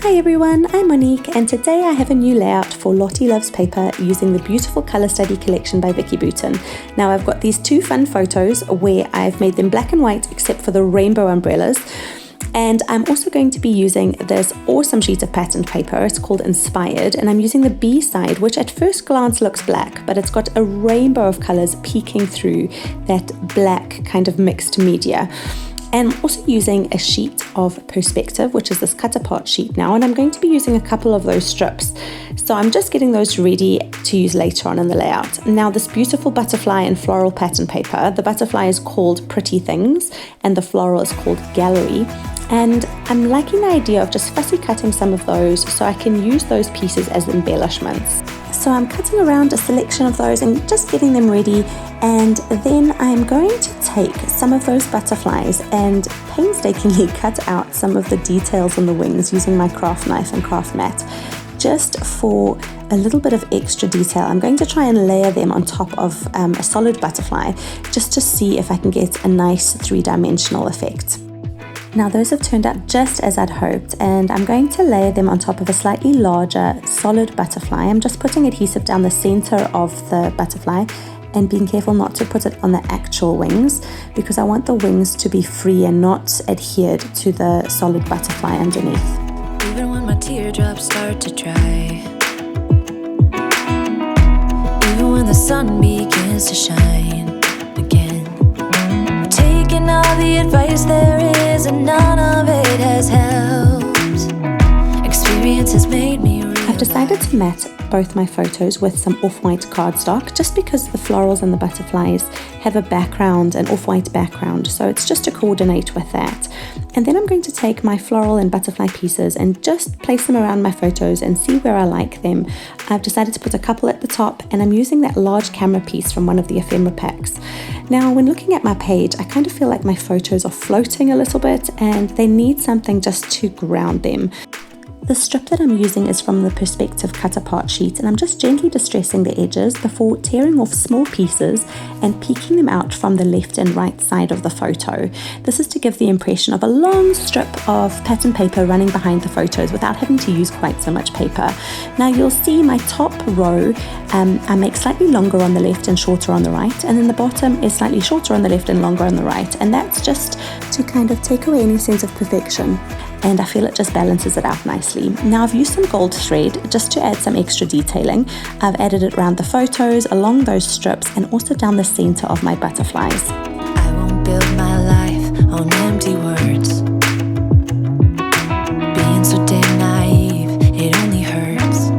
Hi everyone, I'm Monique and today I have a new layout for Lottie Loves Paper using the beautiful colour study collection by Vicki Boutin. Now I've got these two fun photos where I've made them black and white except for the rainbow umbrellas, and I'm also going to be using this awesome sheet of patterned paper. It's called Inspired, and I'm using the B side, which at first glance looks black, but it's got a rainbow of colours peeking through that black kind of mixed media. And I'm also using a sheet of Persective, which is this cut apart sheet now, and I'm going to be using a couple of those strips. So I'm just getting those ready to use later on in the layout. Now this beautiful butterfly and floral pattern paper, the butterfly is called Pretty Things and the floral is called Gallery. And I'm liking the idea of just fussy cutting some of those so I can use those pieces as embellishments. So I'm cutting around a selection of those and just getting them ready, and then I'm going to take some of those butterflies and painstakingly cut out some of the details on the wings using my craft knife and craft mat. Just for a little bit of extra detail, I'm going to try and layer them on top of a solid butterfly just to see if I can get a nice three-dimensional effect. Now those have turned out just as I'd hoped, and I'm going to layer them on top of a slightly larger solid butterfly. I'm just putting adhesive down the center of the butterfly and being careful not to put it on the actual wings because I want the wings to be free and not adhered to the solid butterfly underneath. Even when my teardrops start to dry, even when the sun begins to shine again, taking all the advice there is and none of it has helped. Experience has made me realize I've decided to mat both my photos with some off-white cardstock just because the florals and the butterflies have a background, an off-white background, so it's just to coordinate with that. And then I'm going to take my floral and butterfly pieces and just place them around my photos and see where I like them. I've decided to put a couple at the top, and I'm using that large camera piece from one of the Ephemera packs. Now when looking at my page, I kind of feel like my photos are floating a little bit and they need something just to ground them. The strip that I'm using is from the Persective cut apart sheet, and I'm just gently distressing the edges before tearing off small pieces and peeking them out from the left and right side of the photo. This is to give the impression of a long strip of pattern paper running behind the photos without having to use quite so much paper. Now you'll see my top row I make slightly longer on the left and shorter on the right, and then the bottom is slightly shorter on the left and longer on the right, and that's just to kind of take away any sense of perfection. And I feel it just balances it out nicely. Now I've used some gold thread just to add some extra detailing. I've added it around the photos, along those strips, and also down the center of my butterflies. I won't build my life on empty words. Being so damn naive, it only hurts.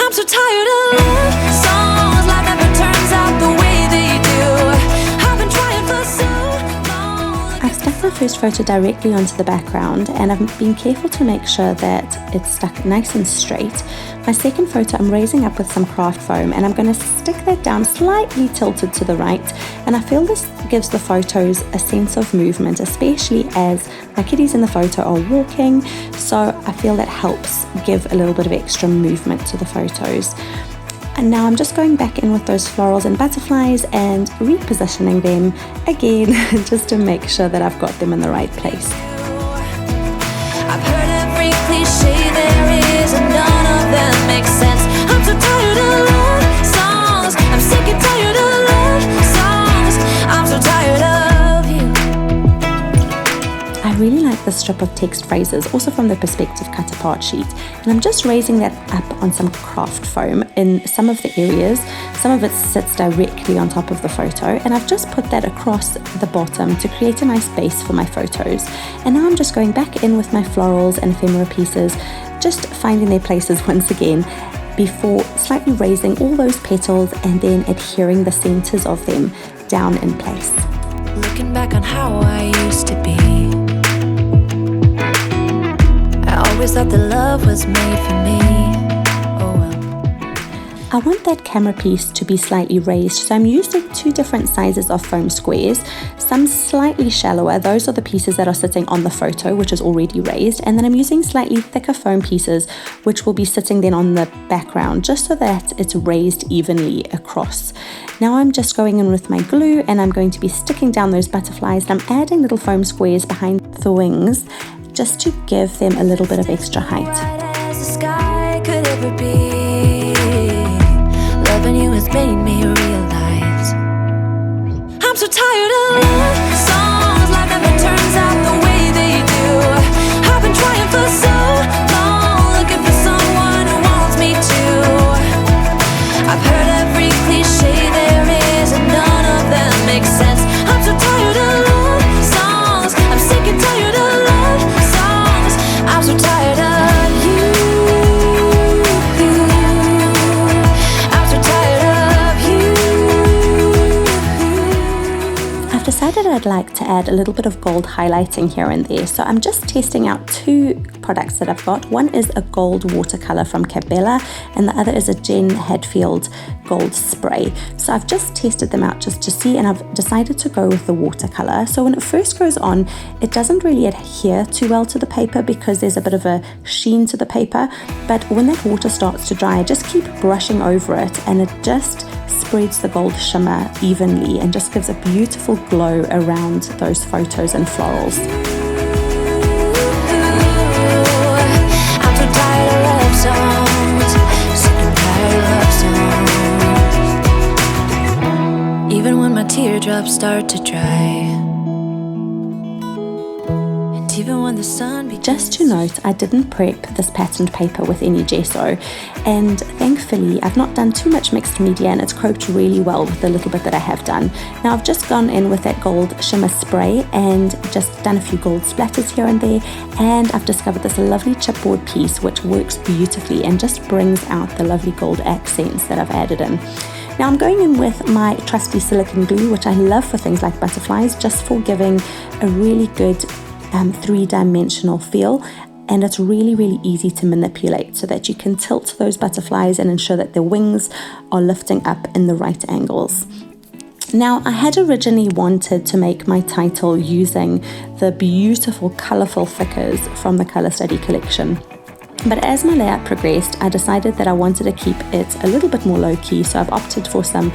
I'm so tired of love songs, life never turns out the way they do. I've been trying for so long. I've stuck my first photo directly onto the background, and I've been careful to make sure that it's stuck nice and straight. My second photo I'm raising up with some craft foam, and I'm going to stick that down slightly tilted to the right, and I feel this gives the photos a sense of movement, especially as my kitties in the photo are walking, so I feel that helps give a little bit of extra movement to the photos. And now I'm just going back in with those florals and butterflies and repositioning them again just to make sure that I've got them in the right place. I've heard every cliche there is and none of them makes sense. I'm so tired of love songs. I'm sick and tired of love songs. I'm so tired of you. I really like this strip of text phrases, also from the Persective cut apart sheet, and I'm just raising that up on some craft foam in some of the areas. Some of it sits directly on top of the photo, and I've just put that across the bottom to create a nice base for my photos. And now I'm just going back in with my florals and ephemera pieces, just finding their places once again before slightly raising all those petals and then adhering the centers of them down in place. Looking back on how I used to be, I always thought that love was made for me. Oh well. I want that camera piece to be slightly raised, so I'm using two different sizes of foam squares. Some slightly shallower, those are the pieces that are sitting on the photo, which is already raised, and then I'm using slightly thicker foam pieces, which will be sitting then on the background, just so that it's raised evenly across. Now I'm just going in with my glue, and I'm going to be sticking down those butterflies, and I'm adding little foam squares behind the wings just to give them a little bit of extra height. As the sky could ever be, loving you has made me realize I'm so tired of love songs, like never turns out the way they do. I've been trying for so long, looking for someone who wants me to. I've heard every cliche there is, and none of them make sense. I'm so tired of love songs, I'm sick and tired of love songs. I'm so tired of you. I'm so tired of you. I've decided I'd like to add a little bit of gold highlighting here and there, so I'm just testing out two products that I've got. One is a gold watercolour from Campbella, and the other is a Jen Hadfield gold spray. So I've just tested them out just to see, and I've decided to go with the watercolour. So when it first goes on, it doesn't really adhere too well to the paper because there's a bit of a sheen to the paper, but when that water starts to dry, I just keep brushing over it, and it just spreads the gold shimmer evenly and just gives a beautiful glow around those photos and florals. I'm so tired of love songs, sick and tired of love songs. Even when my teardrops start to dry, and even when the sun begins. Just to note, I didn't prep this patterned paper with any gesso, and thankfully I've not done too much mixed media, and it's coped really well with the little bit that I have done. Now I've just gone in with that gold shimmer spray and just done a few gold splatters here and there, and I've discovered this lovely chipboard piece which works beautifully and just brings out the lovely gold accents that I've added in. Now I'm going in with my trusty silicone glue, which I love for things like butterflies, just for giving a really good three-dimensional feel, and it's really easy to manipulate so that you can tilt those butterflies and ensure that their wings are lifting up in the right angles. Now, I had originally wanted to make my title using the beautiful Colourful stickers from the Colour Study collection. But as my layout progressed, I decided that I wanted to keep it a little bit more low-key, so I've opted for some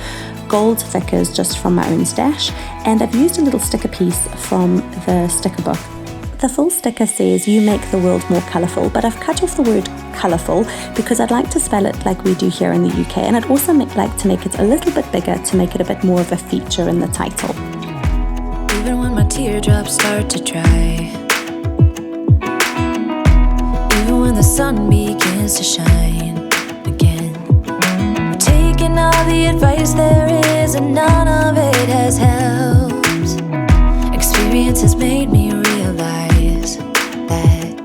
gold stickers just from my own stash, and I've used a little sticker piece from the sticker book. The full sticker says, "You make the world more colourful," but I've cut off the word colourful because I'd like to spell it like we do here in the UK, and I'd also like to make it a little bit bigger to make it a bit more of a feature in the title. Even when my teardrops start to dry, even when the sun begins to shine again, I'm taking all the advice there is, and none of it has helped. Experience has made me realize that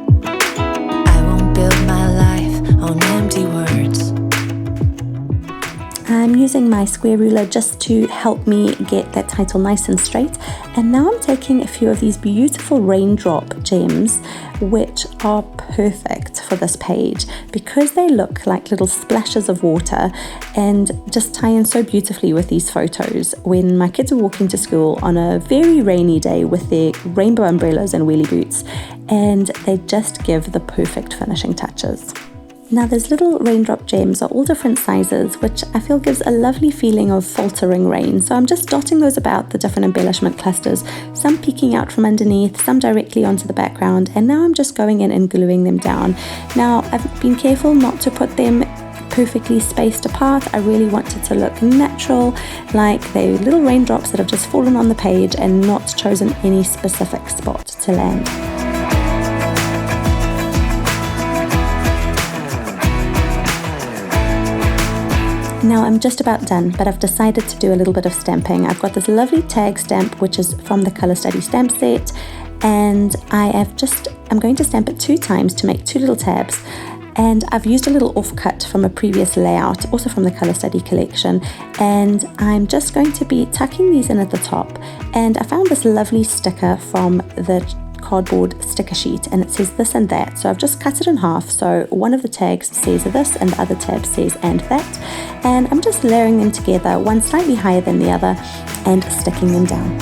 I won't build my life on empty words. I'm using my square ruler just to help me get that title nice and straight, and now I'm taking a few of these beautiful raindrop gems, which are perfect for this page because they look like little splashes of water and just tie in so beautifully with these photos when my kids are walking to school on a very rainy day with their rainbow umbrellas and wheelie boots, and they just give the perfect finishing touches. Now those little raindrop gems are all different sizes, which I feel gives a lovely feeling of faltering rain. So I'm just dotting those about the different embellishment clusters, some peeking out from underneath, some directly onto the background, and now I'm just going in and gluing them down. Now I've been careful not to put them perfectly spaced apart. I really want it to look natural, like they're little raindrops that have just fallen on the page and not chosen any specific spot to land. Now I'm just about done, but I've decided to do a little bit of stamping. I've got this lovely tag stamp, which is from the Colour Study stamp set, and I'm going to stamp it 2 times to make 2 little tabs. And I've used a little offcut from a previous layout, also from the Colour Study collection, and I'm just going to be tucking these in at the top. And I found this lovely sticker from the cardboard sticker sheet, and it says this and that, so I've just cut it in half, so one of the tags says this and the other tab says and that, and I'm just layering them together, one slightly higher than the other, and sticking them down.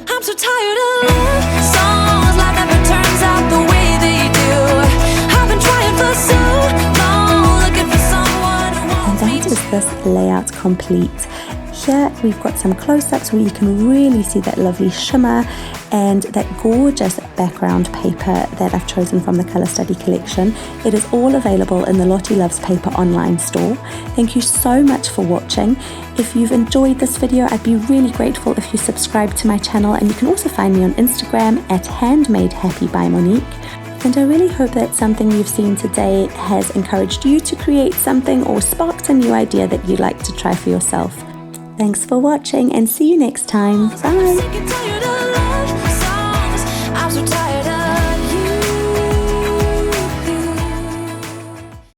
I'm so tired of love songs, like never turns out the way they do. I've been trying for so long, looking for someone who wants me to. And that is this layout complete. Here we've got some close-ups where you can really see that lovely shimmer, and that gorgeous background paper that I've chosen from the Colour Study collection. It is all available in the Lottie Loves Paper online store. Thank you so much for watching. If you've enjoyed this video, I'd be really grateful if you subscribe to my channel, and you can also find me on Instagram at handmadehappy by Monique. And I really hope that something you've seen today has encouraged you to create something or sparked a new idea that you'd like to try for yourself. Thanks for watching, and see you next time. Bye!